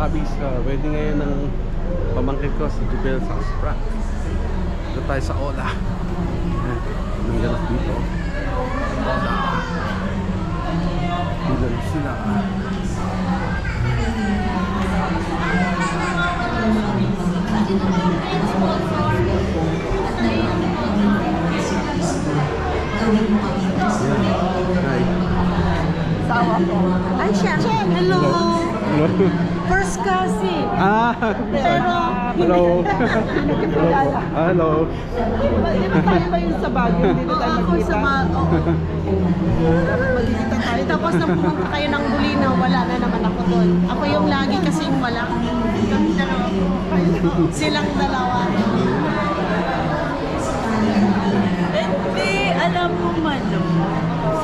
kabis, wedding ngayon ng pamangkin ko si Jubel sa Sprat. Ito tayo sa Ola. May ganap dito. Ola. Bilang sila. Hi. Sawa ko. Ay, siya. Hello. Hello. First cousin. Pero, hello. Hello. Hindi na tayo ba yun sa Baguio? Hindi na tayo magkita? Oo. Magkita tayo. Tapos nang pumunta kayo ng Bulinaw, wala na naman ako doon. Ako yung lagi kasing wala. Kami dalawa. Silang dalawa. Hindi, alam mo man, no?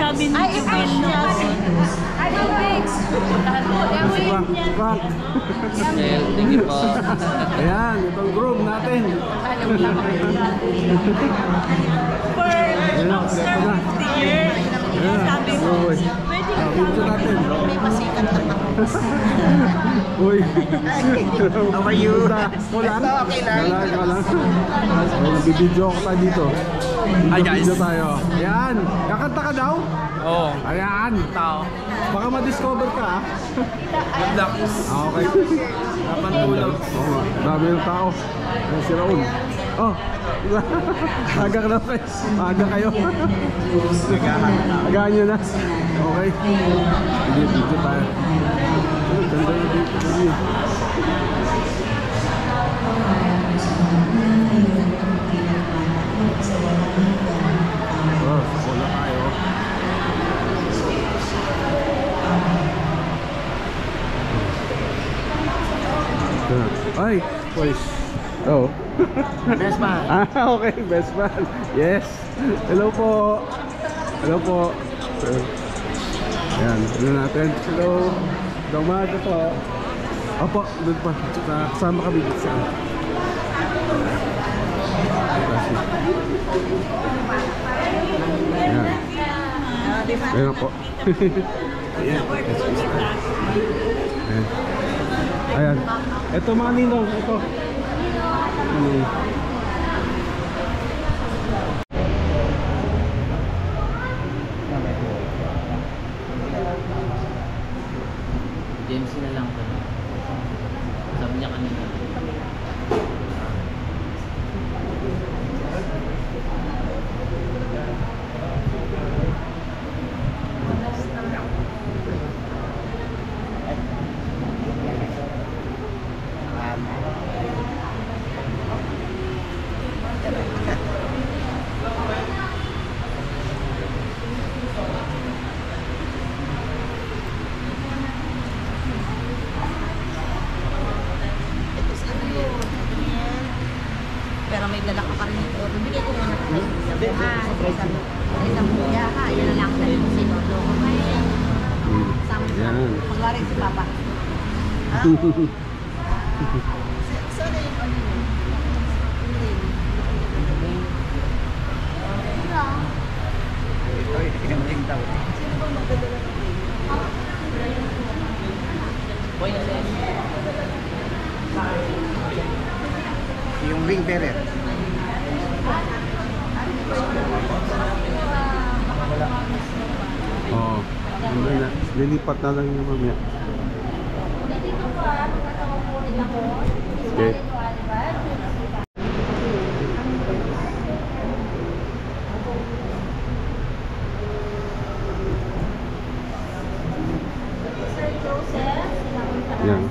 Sabi ni Jubel niya. Thank you po. Ayan, itong groom natin. After 50 years, sabi mo, pwede ka natin. May pasikat na ako. Uy. How are you? Ulan? Okay lang. Wala. Nagbibideo ako tayo dito. Hi guys. Video tayo. Ayan. Kakanta ka daw? Oo. Ayan. Tao. Baka ma-discover ka ah. Good luck. Okay. Napantulog. Oo, dami ng tao. Ayan si Raul. Oh. Aga ka na guys. Aga kayo. Agahan nyo na. Okay. Video tayo. Ganda na dito. Oh, wala tayo. Ay, boys. Oh. Best man. Okay, best man. Yes. Hello po. Hello po. Ayan, ano natin. Hello. Umaga po. Opo, doon pa. Kasama kami dito sa ayan. Ayan po. Ayan. Ayan. Ayan. Ito mga ninong. Ito. James na lang po. Sabi niya kanina. Pero may dala ka pa rin ito. Bibigay ko muna sa isang buya ha. Yan na lang sa yung sinulo ko. Yan. Pagwari si Papa. Sana yung ano yun? Sino ba magdadala ng ring? Boy na siya. Yung ring bearer. Oo. Lilipat na lang yung mamaya. Okay. Yan.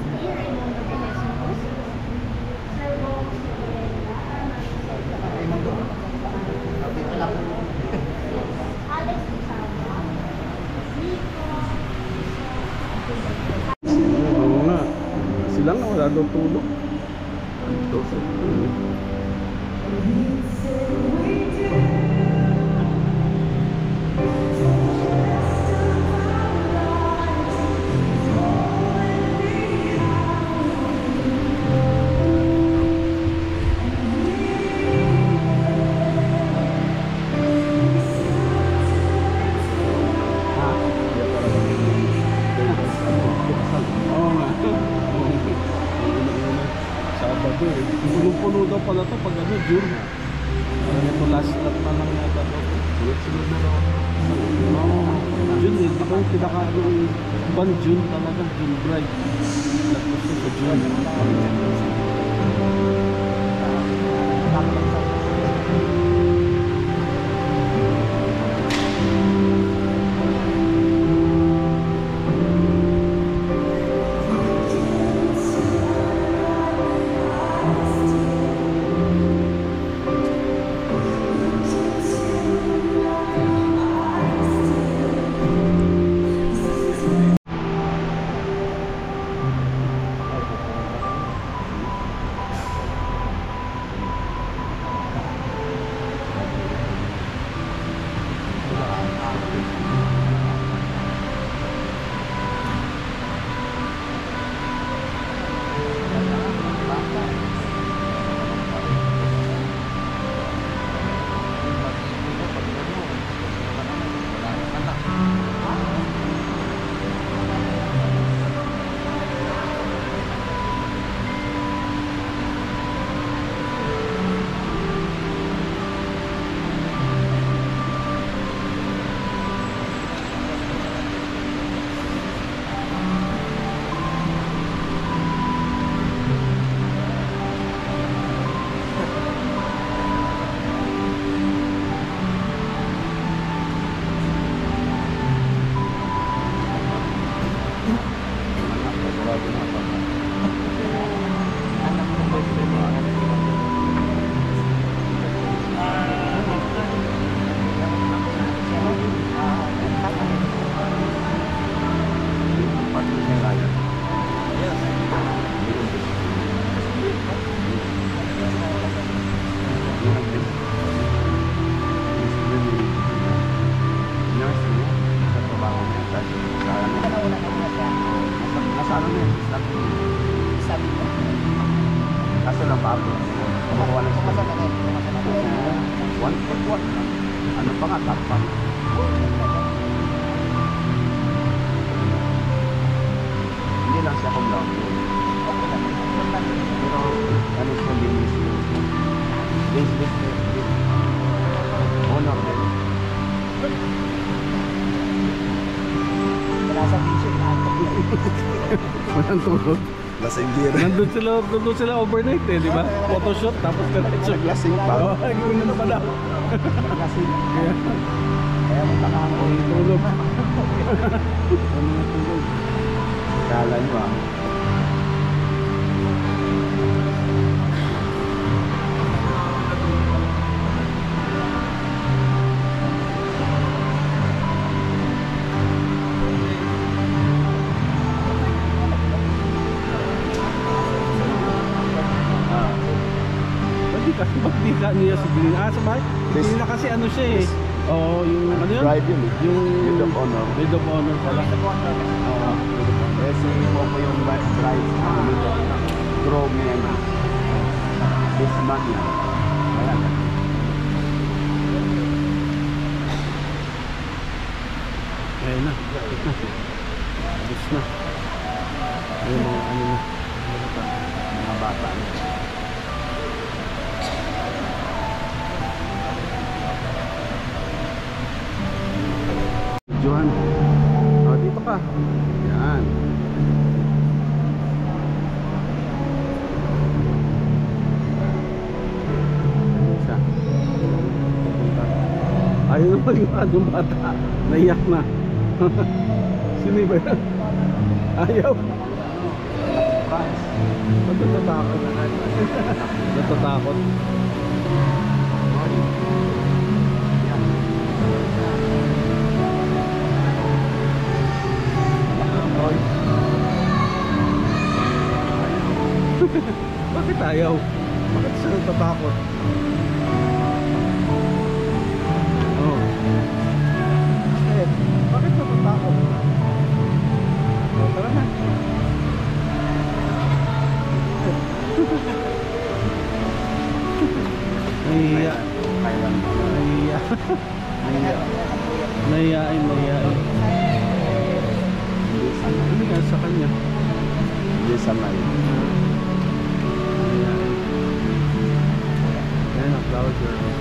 Oo nga. Sila nga wala daw tulog. Ito. Oo nga. pala to pag ano, June. Ito last lap na lang yata to. Sunod-sunod na lang. June eh, di ba yung pinaka ban June talaga, June bride. Tapos sa June. Kaso lang pa ako. Kumukuha lang siya. One foot one. Ano pa nga, top pa. Hindi lang siya kung lang. Pero ano siya linis yun. This. Honor din. Wala sa vision na. Walang tulog. Lasing gear. Nandun sila overnight eh, di ba? Photoshoot, tapos diretso. Lasing pa. Oo, ay, gawin na pala. Lasing. Kaya, Kaya magkaka ako. walang tulog. Walang tulog. Kala nyo ah. Kasi ba't di ka niya si Green? Ah, sabay? Hindi na kasi ano siya eh. Oo, yung ano yun? Drive yun eh. Yung Maid of honor. Maid of honor pala. Oo. Kasi mo po yung drive. Draw me and this man yan. Kaya na. Ayun na. Abis na. Ayun mga ano na. Mga bata na. Johan. Oh, dito ka. Yan. Isa. Ayun naman yung anong bata. Naiyak na. Sino ba yan? Ayaw. Natatakot. Natatakot. Bakit ayaw? Bakit siya natatakot? Oh. Bakit natatakot? Oh, tara na. Nahihiya. Nahihiya. Nahihiya. Nahihiyain. Ano ka sa kanya? Hindi sa may. Flower girl.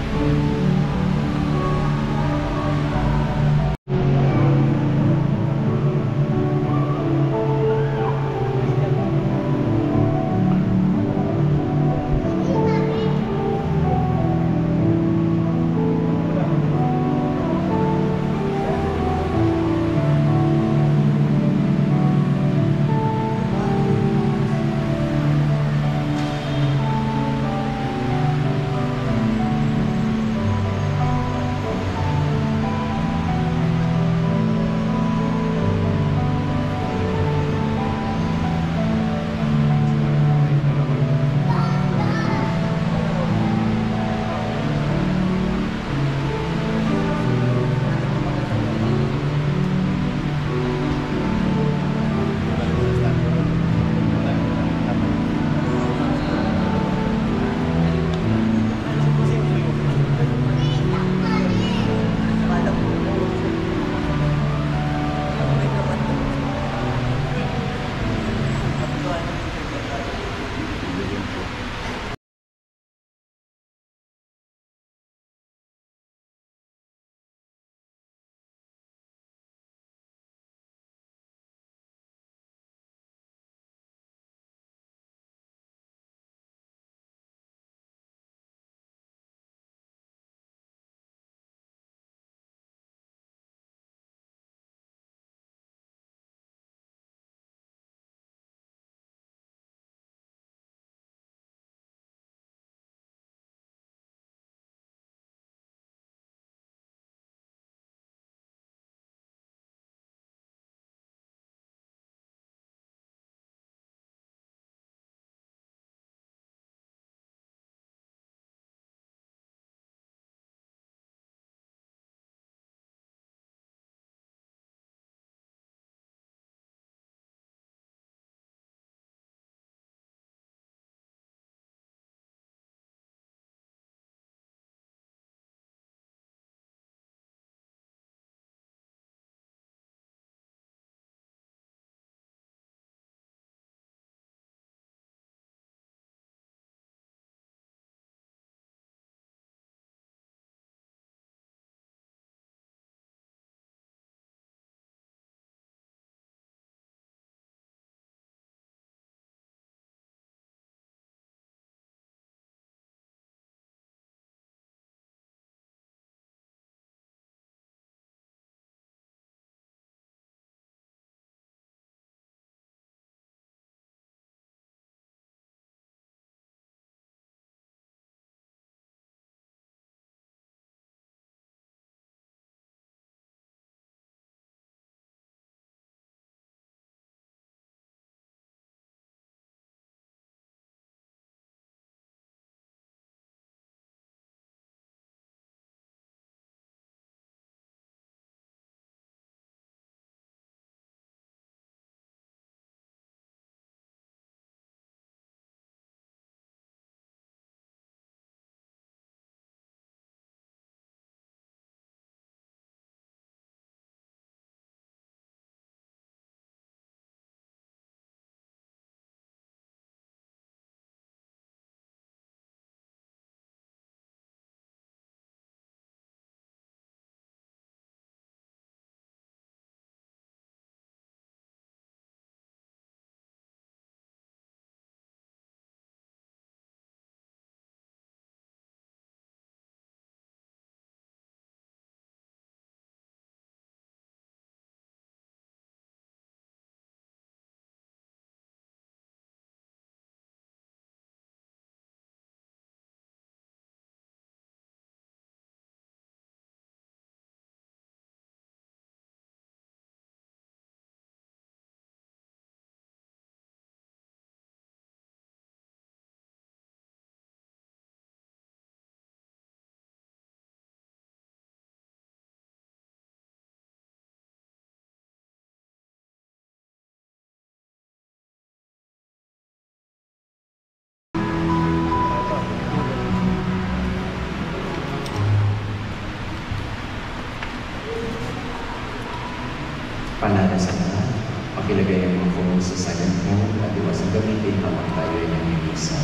Paalala sa lahat, pakilagay ang mga phone sa silent mode at iwasang gamitin habang tayo ay namimisa.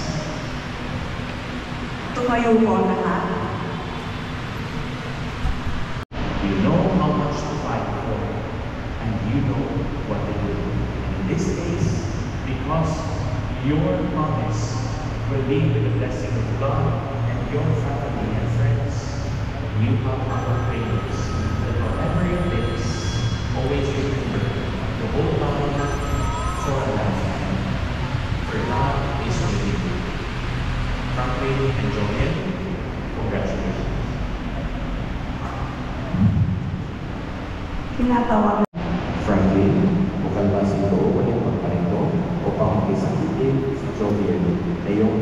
Tumayo po ang lahat. this case, because your promise will be with the blessing of God and your family and friends. You have our prayers that whatever it is, always remember the whole body for a lifetime. For God is with you. Franklin and Joel, congratulations. Tinatawag. Franklin, bukalbasin ko o yung pagparito upang makisakitin sa Joviel na yung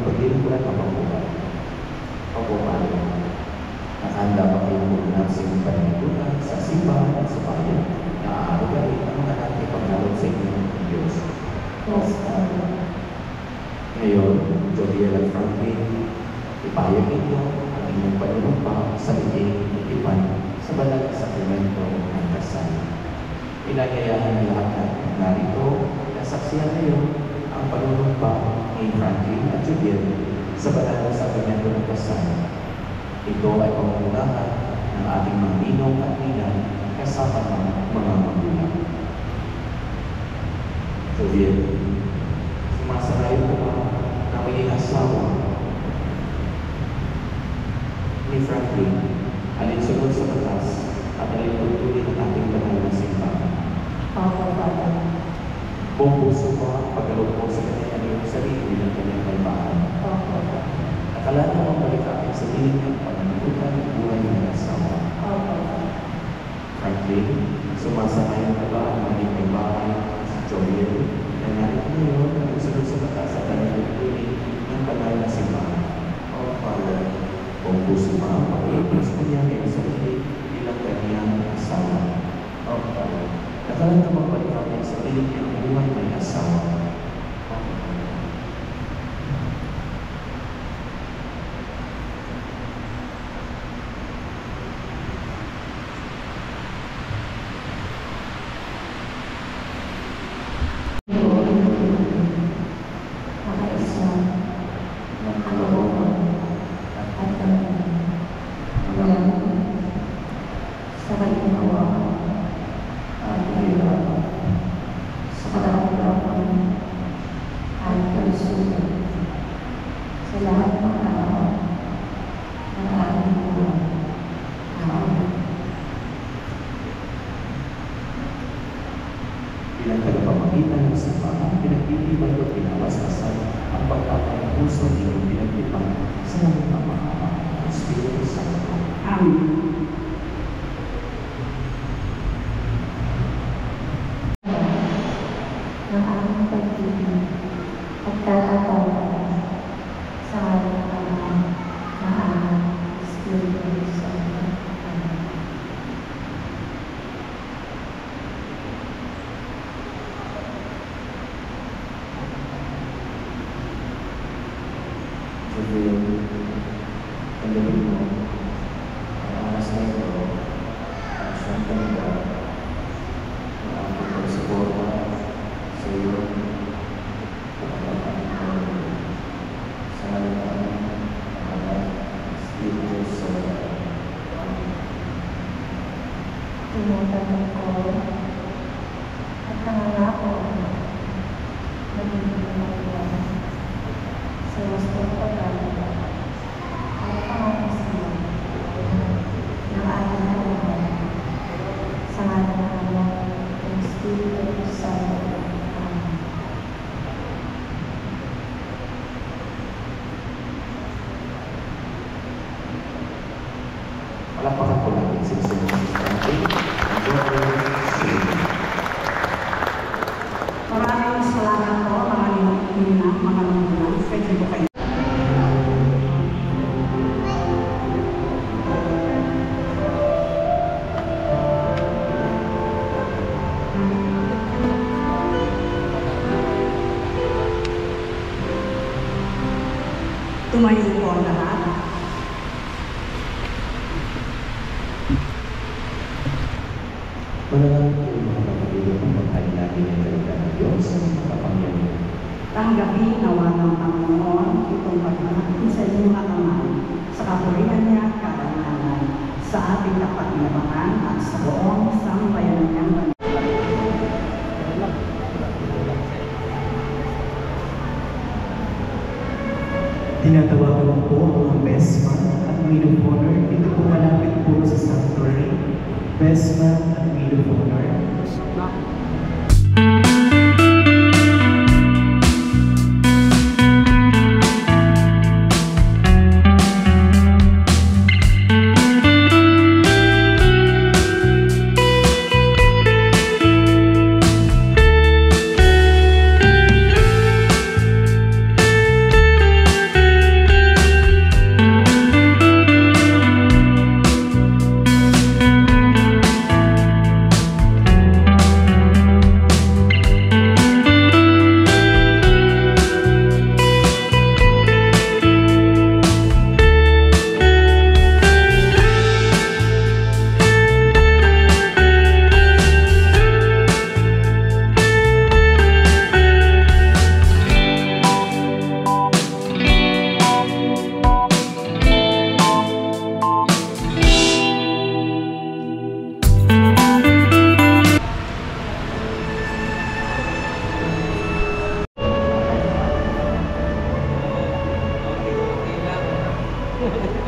pagkilikulan ng pagbuhay. Pagbuhay. Nakahanda pa kayong muna sa iyong panitunan sa simbahan at sa bayan na aarugay ang mga natin paglalog sa inyong Diyos. Ngayon, Joviel at Franklin, ipayag ninyo ang inyong panunumpa sa liging ipan sa banal na sakramento ng kasal. Inanyayahan ng lahat na narito na saksiyan ngayon ang panunumpa ni Franklin at Joviel sa banal na sakramento ng kasal. Ito ay pangungunahan ng ating mga ninong at ninang kasama ng mga magulang. Joviel, sumasalayo ko ba na may asawa ni Franklin, alinsunod sa batas at alintuntunin ang ating banal na simbahan? Opo, Father. Buong puso ba ang pagkaloob mo sa kanyang sarili ng kanyang kaibahan? Opo. Akala na ang balikaan sa piling ng pananagutan ng buhay ng asawa. Opo. Franklin, sumasamayan ka ba ang maging kaibahan sa Joviel na narito ngayon na usunod sa batas at alintuntunin ng banal na simbahan? O Father, buong puso ba ang pag-iibig sa kanyang sarili bilang kanyang asawa? O Father, nakala na magbalikaan sa piling ng buhay ng asawa. Bilang tagapamagitan ng simbahan, pinagtitibay o pinawasasan ang pagtatay ng puso ninyong pinagtipan sa langit ng Ama at Espiritu Santo. Amen. Ng aming pag-ibig at katatawaran sa ngalan ng Ama, ng Anak, Espiritu Santo. Amen. Joviel, tanggapin mo ang oras na ito at siyang tanggap ang aking pagsuporta sa iyo at ang aking sa ngalan ng Anak, Espiritu Santo. Amen. Tinatanong ko at nangangako ako na bibigyan sa gusto ng pagkakita ang pangangasinan ng ating Panginoon sa ngalan ng Ama ng Espiritu Santo. Amen. Palakpakan po natin si Franklin at Joviel. Maraming salamat po mga ninang, mga magulang. Pwede po kayo. Tumayo po ang lahat. Manalangin kayo mga kapatid ang maghain natin ang kalidad ng Diyos sa mga kapangyarihan. Tanggapin nawa ng Panginoon itong pagmamahal sa inyong mga kamay sa kapurihan niya at karangalan sa ating kapakinabangan at sa buong sambayanan niyang banal. Tinatawagan po ang mga best man at maid of honor. Ito po malapit po sa sanctuary. Best man at maid of honor.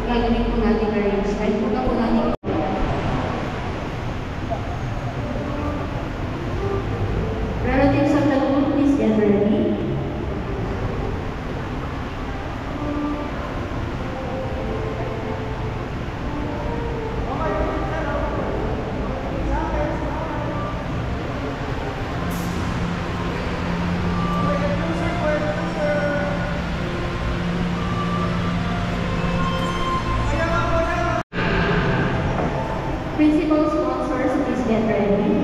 Gagawin po natin arrangement. Huwag po natin. Relatives of the groom, please get ready. Principal sponsors, please get ready.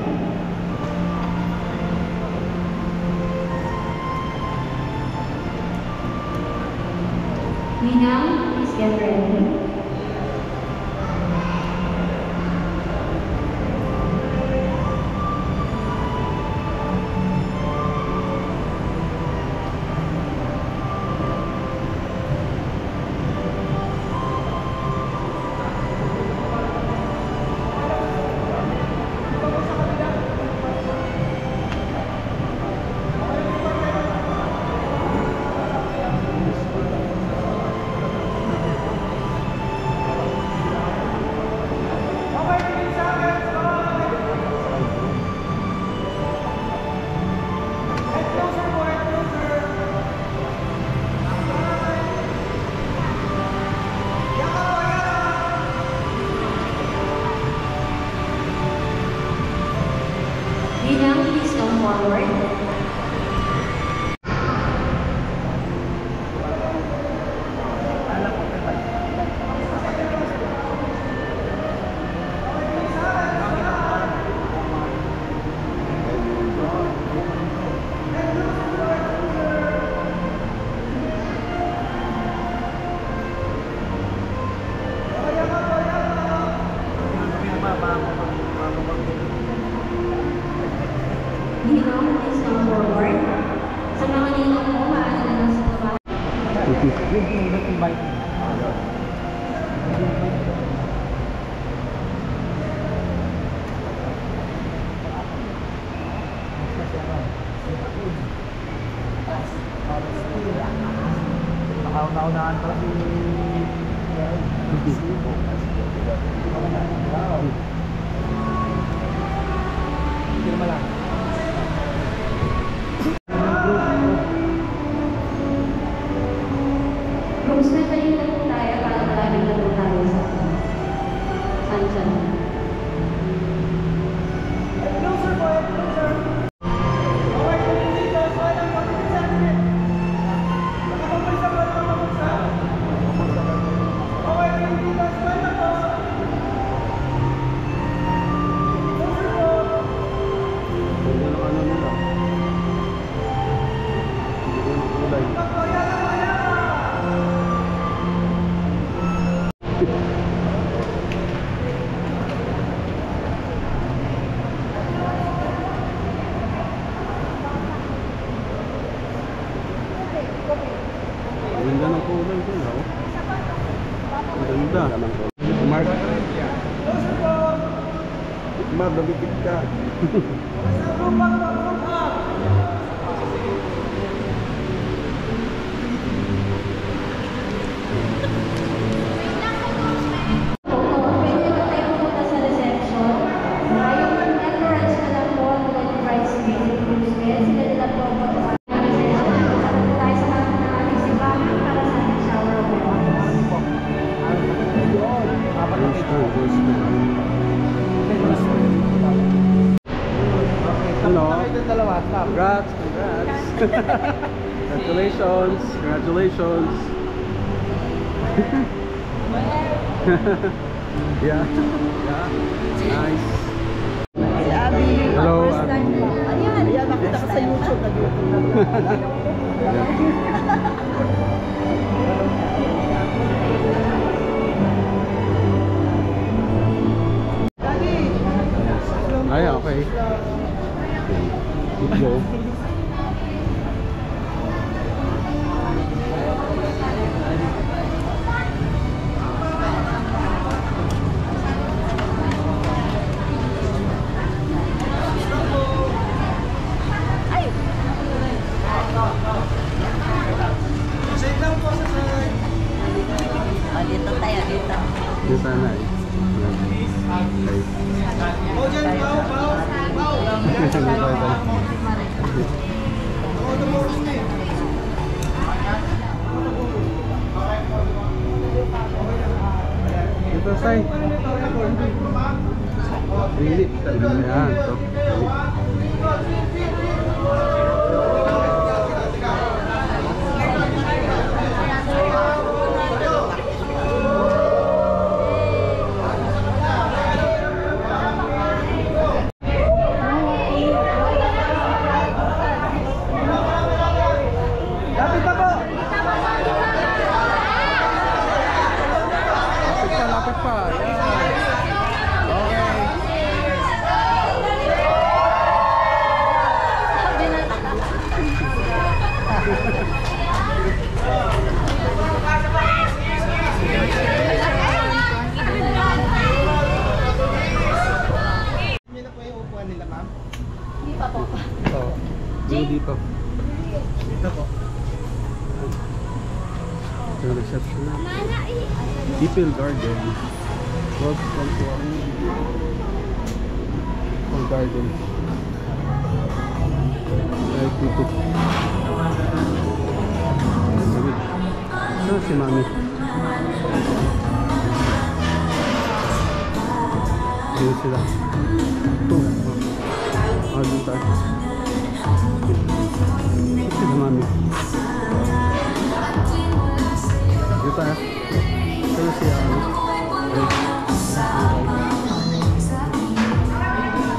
Ninang, please get ready. Ninang, please come forward. Ninang, please come forward. Sa mga ninong mo, maaari na lang sa baba. Nakauna-unaan pa si... Firma lang. Groomsmen, tayo na po tayo para maraming na po tayo sa sunshine. Ganda ng kulay ko, no? Ganda. Mark. Mark, nabikit ka. Congrats, congrats. Congratulations, congratulations. Yeah, yeah, nice. Si Abby, Hello, first time Abby. mo. Ayan, ayan, nakita ko sa YouTube. Ay, okay. Good go. Dito tayo, dito. Dito sana eh. Dito say. Really? Yan, to. Lapit pa. Yan. Okay. Yan na po yung upuan nila, ma'am. Hindi pa po. Ito. Dito. Dito po. Ito yung reception na. Dipil Garden. Welcome to our garden. Ay, dito. Ito si Mami. Dito sila. Ito. Dito tayo. Ito si Mami. Dito tayo. Ito si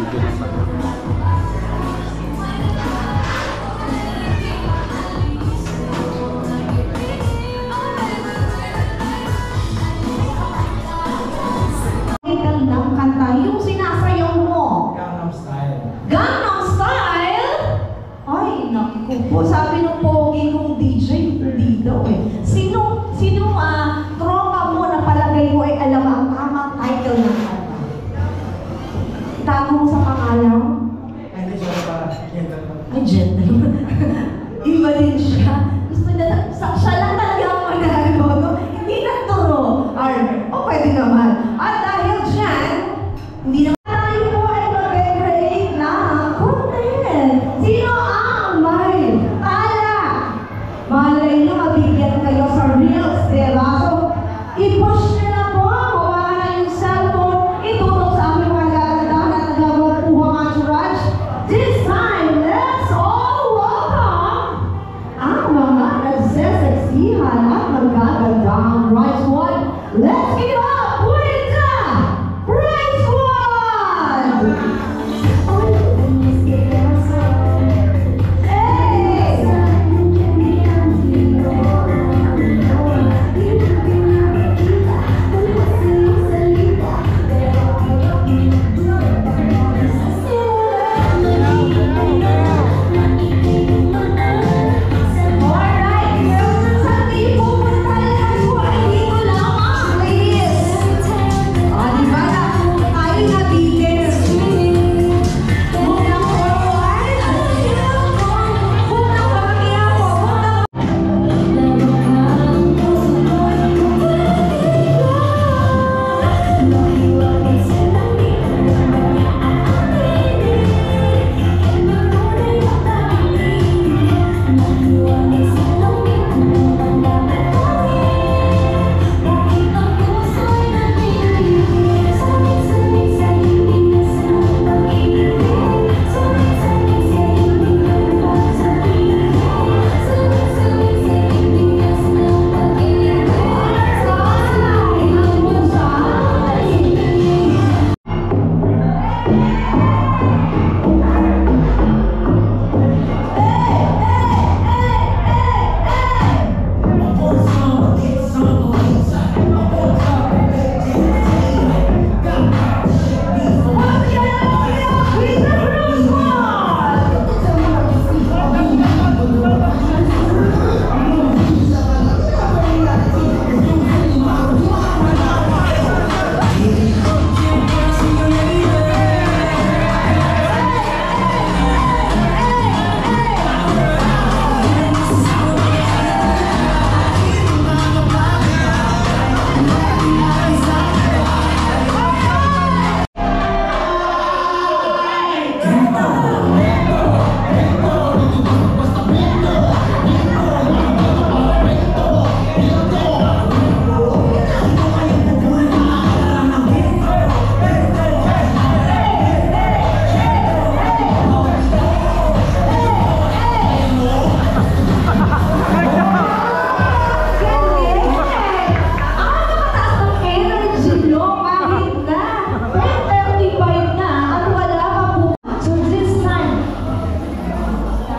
dito na tayo. Ng kanta, yung sinasayaw mo. Gangnam Style. Gangnam Style? Ay, naku po. Sabi ng pogi kong DJ, hindi daw eh. Sino tropa mo na palagay mo ay alam ang tamang title ng kanta? Tago mo sa pangalan? Hindi siya pa gentleman. Ay, gentleman. Iba din siya. Gusto niya, siya lang talaga ang manalo. Hindi nagturo. O, pwede naman. At dahil dyan, hindi naman tayo po ay mag-create na content. Sino ang may tala? Malay nyo, mabigyan kayo sa Reels, diba? So, i-push nyo na po. Hawakan na yung cellphone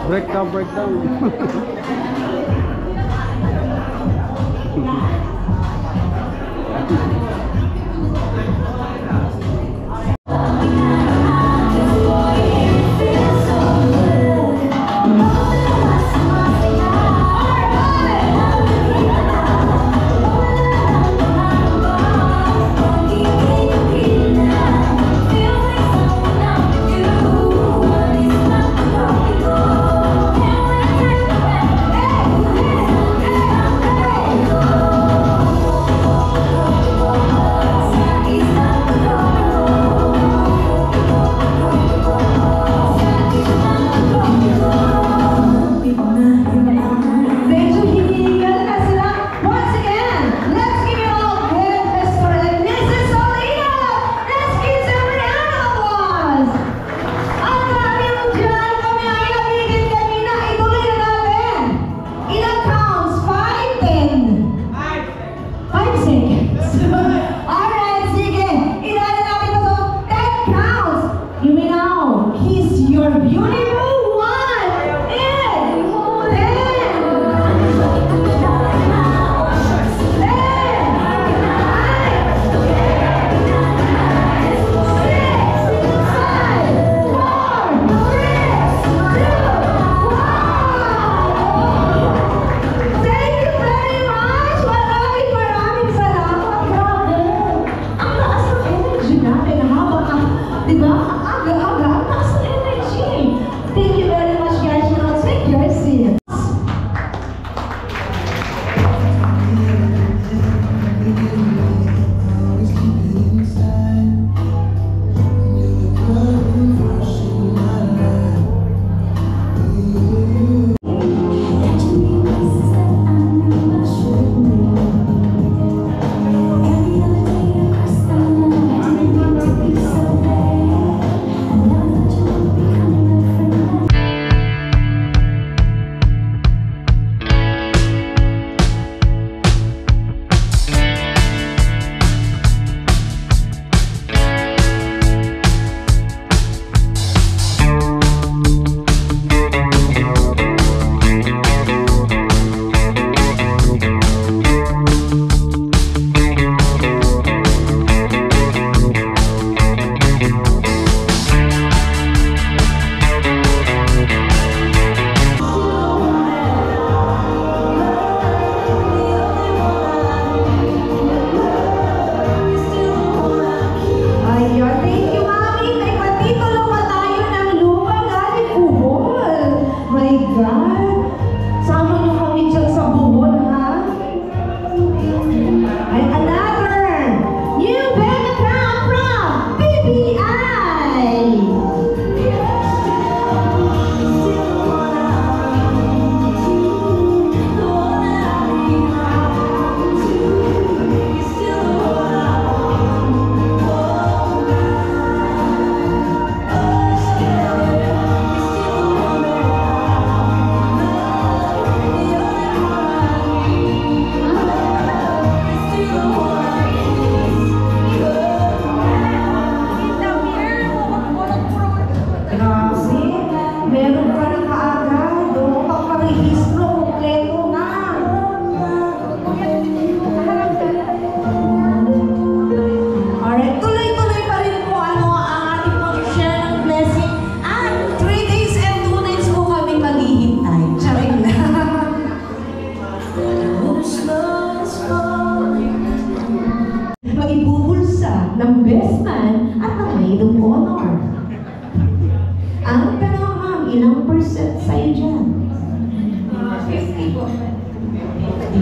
Breakdown, breakdown.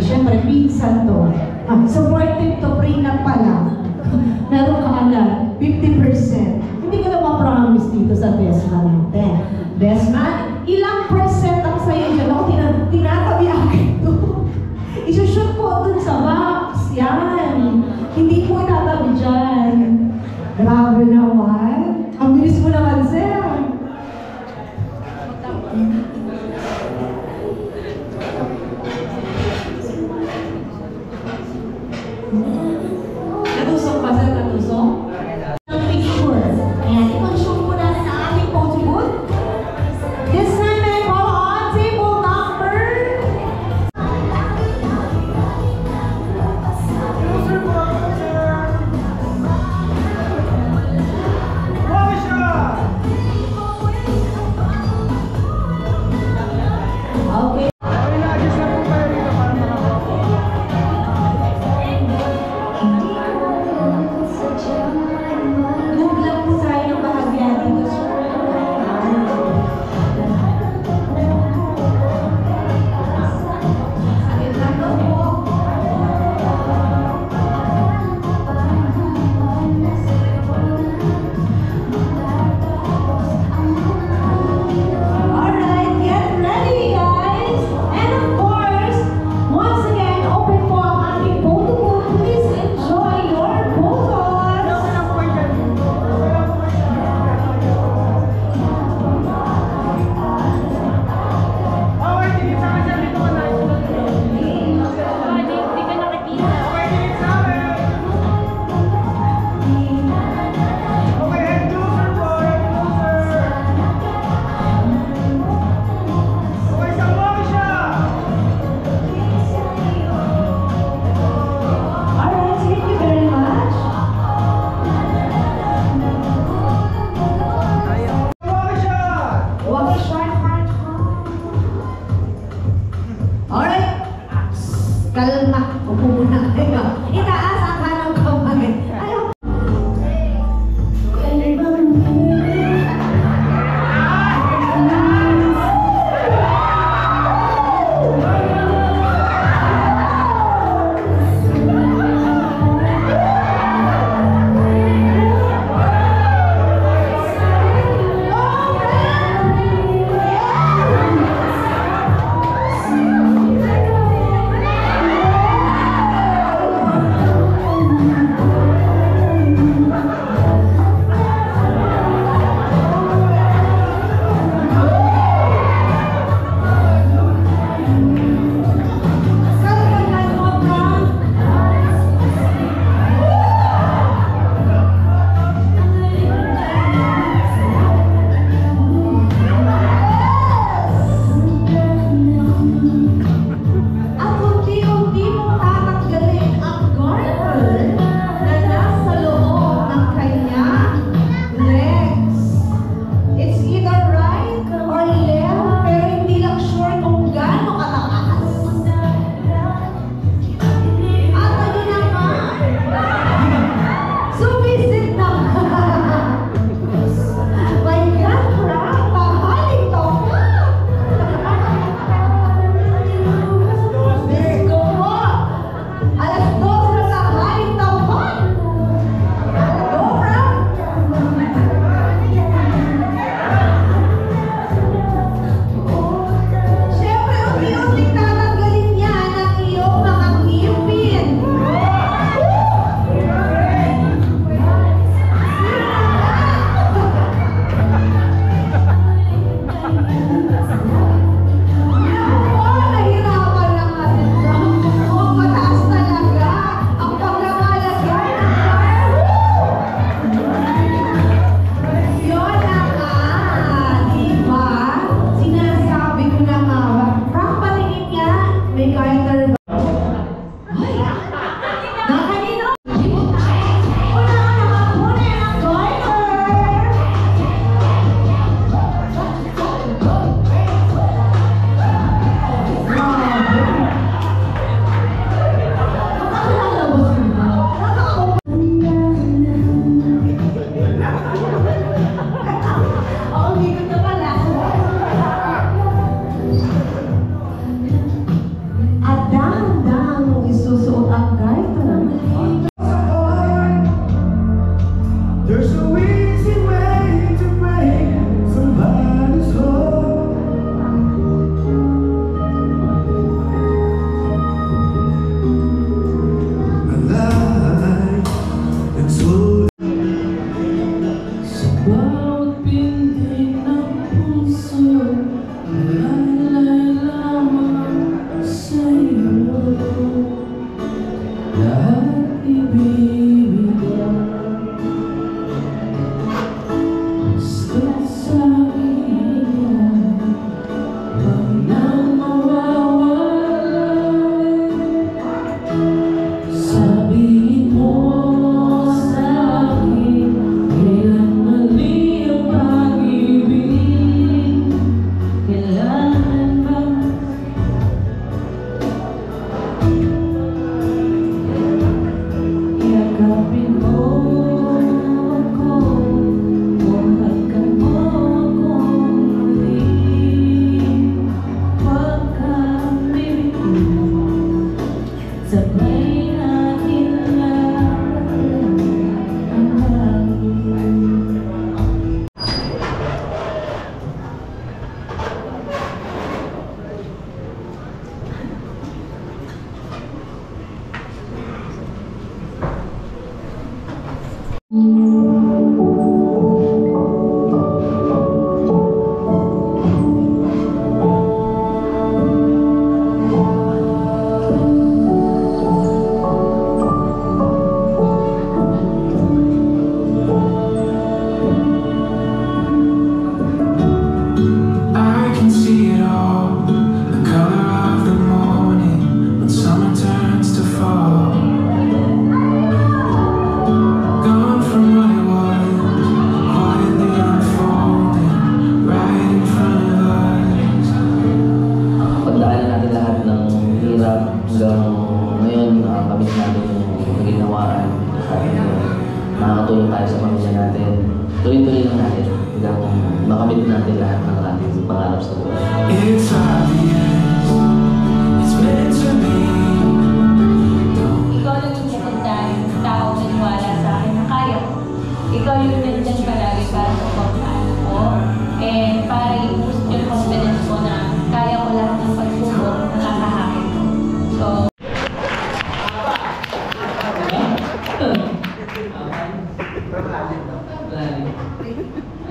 Siyempre, pinsan to. Supportive to, prenup pa lang. Meron ka agad, 50%. Hindi ko na ma-promise dito sa best man natin. Best man, ilang percent ang sa'yo dyan? Ako tinatabi agad to. Isushoot po dun sa box. Yan. Hindi po itatabi dyan. Grabe naman. Ang bilis mo naman, sir. Natusok pa, sir? Natusok? Ang picture. Ayan, i-consume po natin ang ating photo booth. This I can see it all, the color of the morning when summer turns to fall. Gone from what it was, quietly unfolding right in front of us. Pagdaanan natin lahat ng hirap hanggang ngayon, nakakabit natin yung naginawaan. Nakakatulong tayo sa pamilya natin. Tuloy-tuloy lang natin hanggang makamit natin lahat ng ating pangarap sa buhay. It's obvious, it's meant to be. Ikaw lang yung kagandahan, tao na niwala sa akin na kaya ko. Ikaw yung nandyan palagi para sa pagkaan ko. And para i-boost yung confidence ko na kaya ko lahat ng pagsubok na kakahakin ko. So,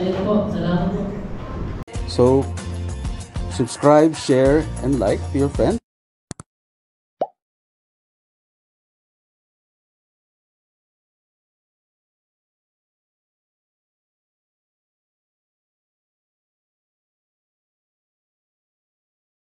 Ayun po, salamat po. So, subscribe, share, and like to your friends.